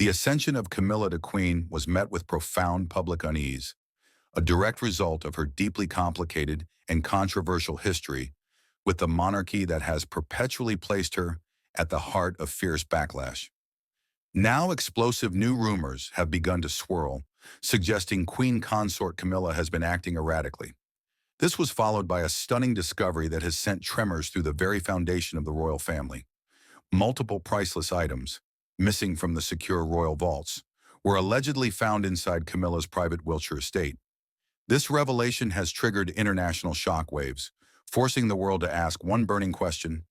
The ascension of Camilla to queen was met with profound public unease, a direct result of her deeply complicated and controversial history with the monarchy that has perpetually placed her at the heart of fierce backlash. Now explosive new rumors have begun to swirl, suggesting Queen Consort Camilla has been acting erratically. This was followed by a stunning discovery that has sent tremors through the very foundation of the royal family. Multiple priceless items, missing from the secure royal vaults, were allegedly found inside Camilla's private Wiltshire estate. This revelation has triggered international shockwaves, forcing the world to ask one burning question: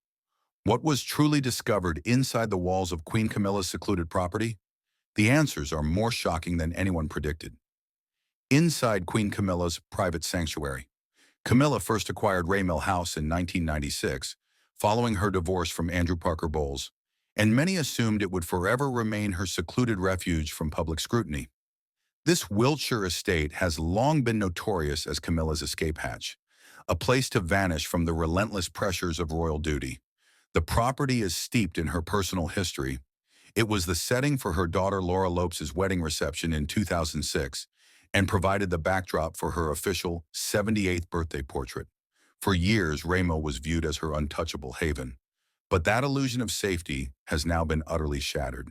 what was truly discovered inside the walls of Queen Camilla's secluded property? The answers are more shocking than anyone predicted. Inside Queen Camilla's private sanctuary, Camilla first acquired Raymell House in 1996, following her divorce from Andrew Parker Bowles, and many assumed it would forever remain her secluded refuge from public scrutiny. This Wiltshire estate has long been notorious as Camilla's escape hatch, a place to vanish from the relentless pressures of royal duty. The property is steeped in her personal history. It was the setting for her daughter Laura Lopes's wedding reception in 2006 and provided the backdrop for her official 78th birthday portrait. For years, Raymell was viewed as her untouchable haven, but that illusion of safety has now been utterly shattered.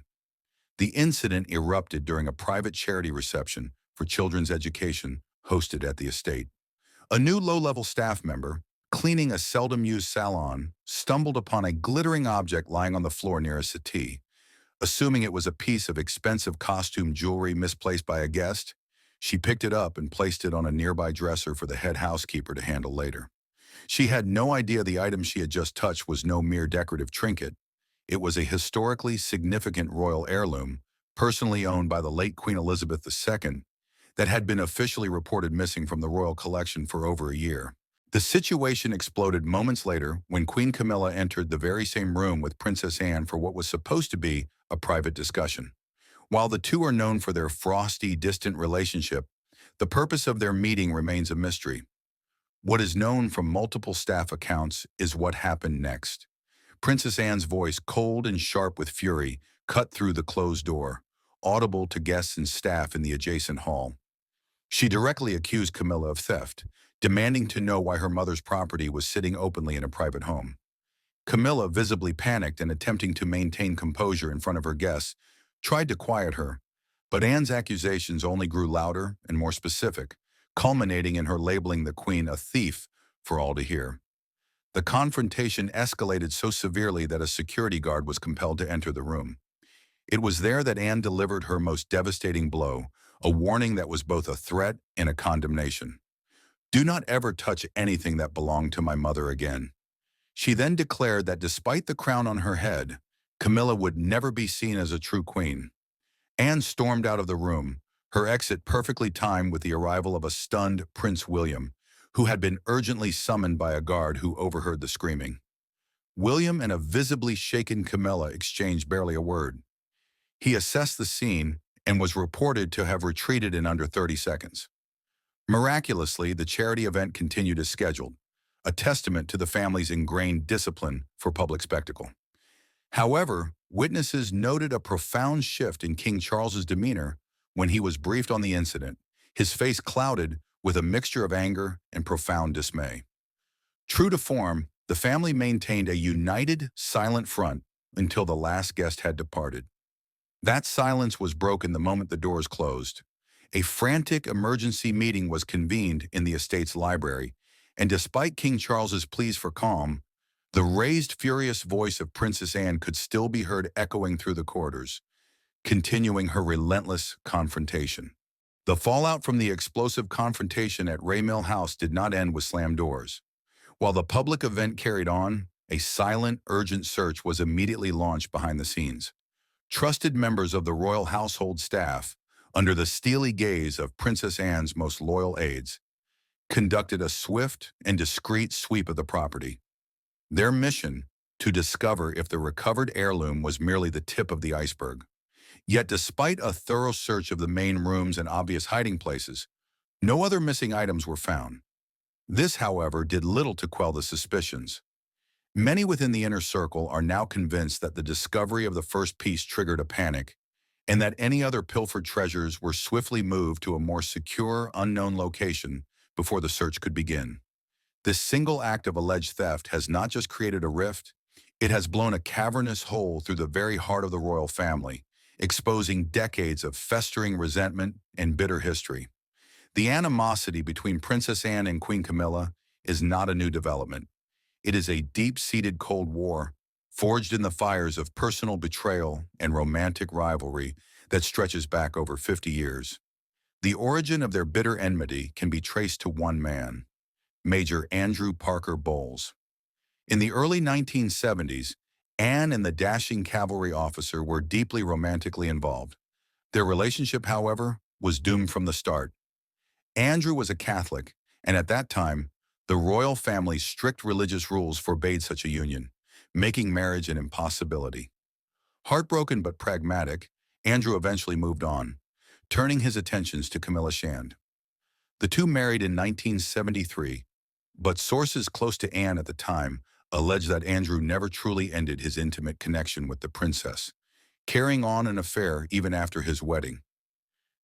The incident erupted during a private charity reception for children's education hosted at the estate. A new low-level staff member, cleaning a seldom-used salon, stumbled upon a glittering object lying on the floor near a settee. Assuming it was a piece of expensive costume jewelry misplaced by a guest, she picked it up and placed it on a nearby dresser for the head housekeeper to handle later. She had no idea the item she had just touched was no mere decorative trinket. It was a historically significant royal heirloom, personally owned by the late Queen Elizabeth II, that had been officially reported missing from the royal collection for over a year. The situation exploded moments later when Queen Camilla entered the very same room with Princess Anne for what was supposed to be a private discussion. While the two are known for their frosty, distant relationship, the purpose of their meeting remains a mystery. What is known from multiple staff accounts is what happened next. Princess Anne's voice, cold and sharp with fury, cut through the closed door, audible to guests and staff in the adjacent hall. She directly accused Camilla of theft, demanding to know why her mother's property was sitting openly in a private home. Camilla, visibly panicked and attempting to maintain composure in front of her guests, tried to quiet her, but Anne's accusations only grew louder and more specific, culminating in her labeling the Queen a thief for all to hear. The confrontation escalated so severely that a security guard was compelled to enter the room. It was there that Anne delivered her most devastating blow, a warning that was both a threat and a condemnation. "Do not ever touch anything that belonged to my mother again." She then declared that despite the crown on her head, Camilla would never be seen as a true queen. Anne stormed out of the room, her exit perfectly timed with the arrival of a stunned Prince William, who had been urgently summoned by a guard who overheard the screaming. William and a visibly shaken Camilla exchanged barely a word. He assessed the scene and was reported to have retreated in under 30 seconds. Miraculously, the charity event continued as scheduled, a testament to the family's ingrained discipline for public spectacle. However, witnesses noted a profound shift in King Charles's demeanor when he was briefed on the incident, his face clouded with a mixture of anger and profound dismay. True to form, the family maintained a united, silent front until the last guest had departed. That silence was broken the moment the doors closed. A frantic emergency meeting was convened in the estate's library, and despite King Charles's pleas for calm, the raised, furious voice of Princess Anne could still be heard echoing through the corridors, continuing her relentless confrontation. The fallout from the explosive confrontation at Raymell House did not end with slammed doors. While the public event carried on, a silent, urgent search was immediately launched behind the scenes. Trusted members of the royal household staff, under the steely gaze of Princess Anne's most loyal aides, conducted a swift and discreet sweep of the property. Their mission, to discover if the recovered heirloom was merely the tip of the iceberg. Yet despite a thorough search of the main rooms and obvious hiding places, no other missing items were found. This, however, did little to quell the suspicions. Many within the inner circle are now convinced that the discovery of the first piece triggered a panic, and that any other pilfered treasures were swiftly moved to a more secure, unknown location before the search could begin. This single act of alleged theft has not just created a rift, it has blown a cavernous hole through the very heart of the royal family, exposing decades of festering resentment and bitter history. The animosity between Princess Anne and Queen Camilla is not a new development. It is a deep-seated Cold War, forged in the fires of personal betrayal and romantic rivalry that stretches back over 50 years. The origin of their bitter enmity can be traced to one man, Major Andrew Parker Bowles. In the early 1970s, Anne and the dashing cavalry officer were deeply romantically involved. Their relationship, however, was doomed from the start. Andrew was a Catholic, and at that time, the royal family's strict religious rules forbade such a union, making marriage an impossibility. Heartbroken but pragmatic, Andrew eventually moved on, turning his attentions to Camilla Shand. The two married in 1973, but sources close to Anne at the time allege that Andrew never truly ended his intimate connection with the princess, carrying on an affair even after his wedding.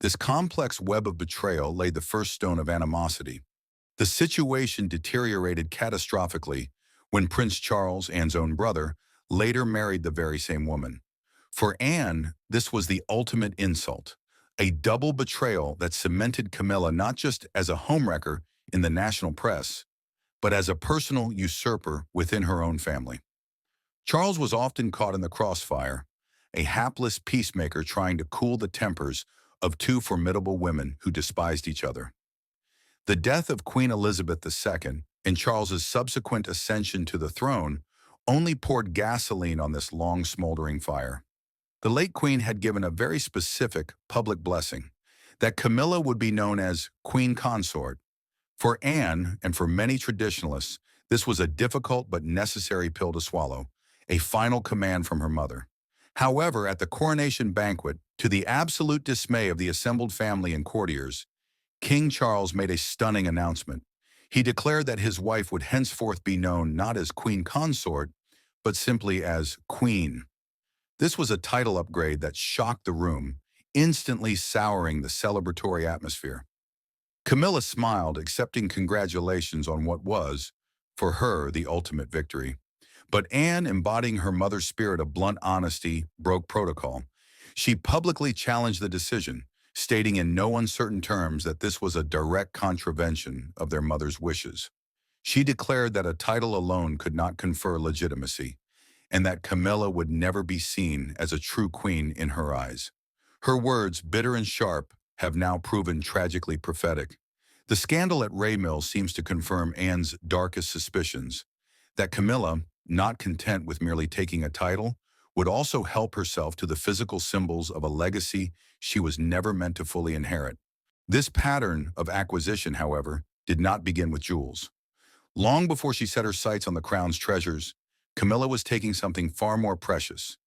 This complex web of betrayal laid the first stone of animosity. The situation deteriorated catastrophically when Prince Charles, Anne's own brother, later married the very same woman. For Anne, this was the ultimate insult, a double betrayal that cemented Camilla not just as a homewrecker in the national press, but as a personal usurper within her own family. Charles was often caught in the crossfire, a hapless peacemaker trying to cool the tempers of two formidable women who despised each other. The death of Queen Elizabeth II and Charles's subsequent ascension to the throne only poured gasoline on this long smoldering fire. The late Queen had given a very specific public blessing, that Camilla would be known as Queen Consort. For Anne, and for many traditionalists, this was a difficult but necessary pill to swallow, a final command from her mother. However, at the coronation banquet, to the absolute dismay of the assembled family and courtiers, King Charles made a stunning announcement. He declared that his wife would henceforth be known not as Queen Consort, but simply as Queen. This was a title upgrade that shocked the room, instantly souring the celebratory atmosphere. Camilla smiled, accepting congratulations on what was, for her, the ultimate victory. But Anne, embodying her mother's spirit of blunt honesty, broke protocol. She publicly challenged the decision, stating in no uncertain terms that this was a direct contravention of their mother's wishes. She declared that a title alone could not confer legitimacy, and that Camilla would never be seen as a true queen in her eyes. Her words, bitter and sharp, have now proven tragically prophetic. The scandal at Raymill seems to confirm Anne's darkest suspicions, that Camilla, not content with merely taking a title, would also help herself to the physical symbols of a legacy she was never meant to fully inherit. This pattern of acquisition, however, did not begin with jewels. Long before she set her sights on the crown's treasures, Camilla was taking something far more precious,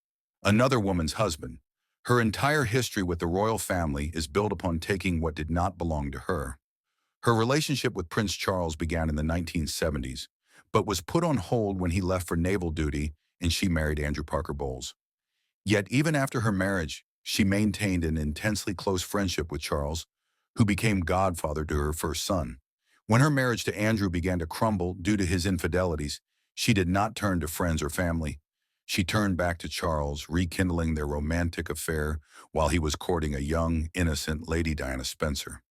another woman's husband. Her entire history with the royal family is built upon taking what did not belong to her. Her relationship with Prince Charles began in the 1970s, but was put on hold when he left for naval duty and she married Andrew Parker Bowles. Yet even after her marriage, she maintained an intensely close friendship with Charles, who became godfather to her first son. When her marriage to Andrew began to crumble due to his infidelities, she did not turn to friends or family. She turned back to Charles, rekindling their romantic affair while he was courting a young, innocent Lady Diana Spencer.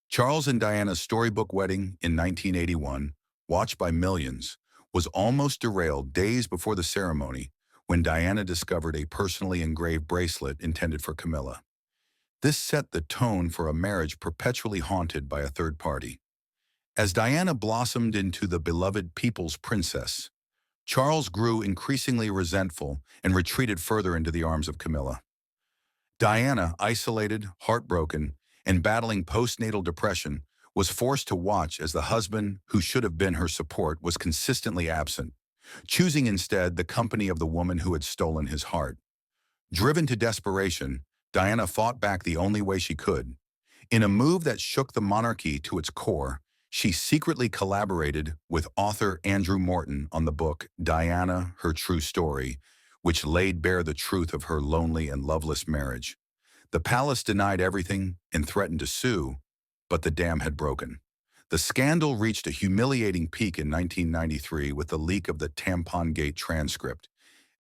Charles and Diana's storybook wedding in 1981, watched by millions, was almost derailed days before the ceremony when Diana discovered a personally engraved bracelet intended for Camilla. This set the tone for a marriage perpetually haunted by a third party. As Diana blossomed into the beloved people's princess, Charles grew increasingly resentful and retreated further into the arms of Camilla. Diana, isolated, heartbroken, and battling postnatal depression, was forced to watch as the husband who should have been her support was consistently absent, choosing instead the company of the woman who had stolen his heart. Driven to desperation, Diana fought back the only way she could. In a move that shook the monarchy to its core, she secretly collaborated with author Andrew Morton on the book Diana, Her True Story, which laid bare the truth of her lonely and loveless marriage. The palace denied everything and threatened to sue, but the dam had broken. The scandal reached a humiliating peak in 1993 with the leak of the Tampon Gate transcript,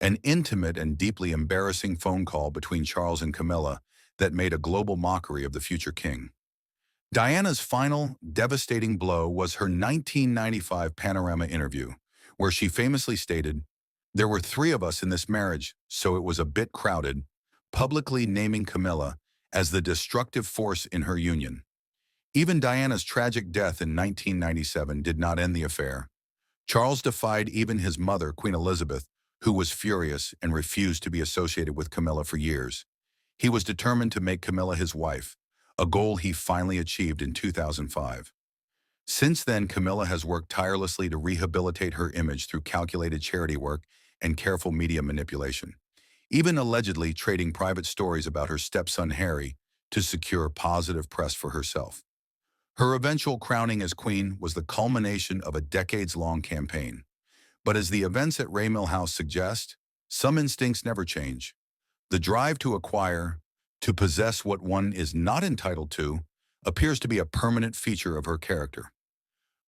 an intimate and deeply embarrassing phone call between Charles and Camilla that made a global mockery of the future king. Diana's final, devastating blow was her 1995 Panorama interview, where she famously stated, "There were three of us in this marriage, so it was a bit crowded," publicly naming Camilla as the destructive force in her union. Even Diana's tragic death in 1997 did not end the affair. Charles defied even his mother, Queen Elizabeth, who was furious and refused to be associated with Camilla for years. He was determined to make Camilla his wife, a goal he finally achieved in 2005. Since then, Camilla has worked tirelessly to rehabilitate her image through calculated charity work and careful media manipulation, even allegedly trading private stories about her stepson Harry to secure positive press for herself. Her eventual crowning as queen was the culmination of a decades-long campaign. But as the events at Raymil House suggest, some instincts never change. The drive to acquire, to possess what one is not entitled to, appears to be a permanent feature of her character.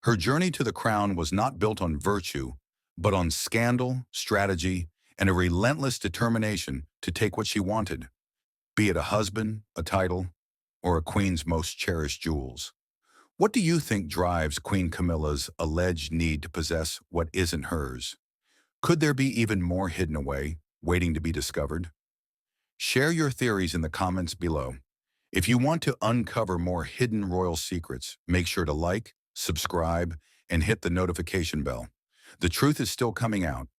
Her journey to the crown was not built on virtue, but on scandal, strategy, and a relentless determination to take what she wanted, be it a husband, a title, or a queen's most cherished jewels. What do you think drives Queen Camilla's alleged need to possess what isn't hers? Could there be even more hidden away, waiting to be discovered? Share your theories in the comments below. If you want to uncover more hidden royal secrets, make sure to like, subscribe, and hit the notification bell. The truth is still coming out,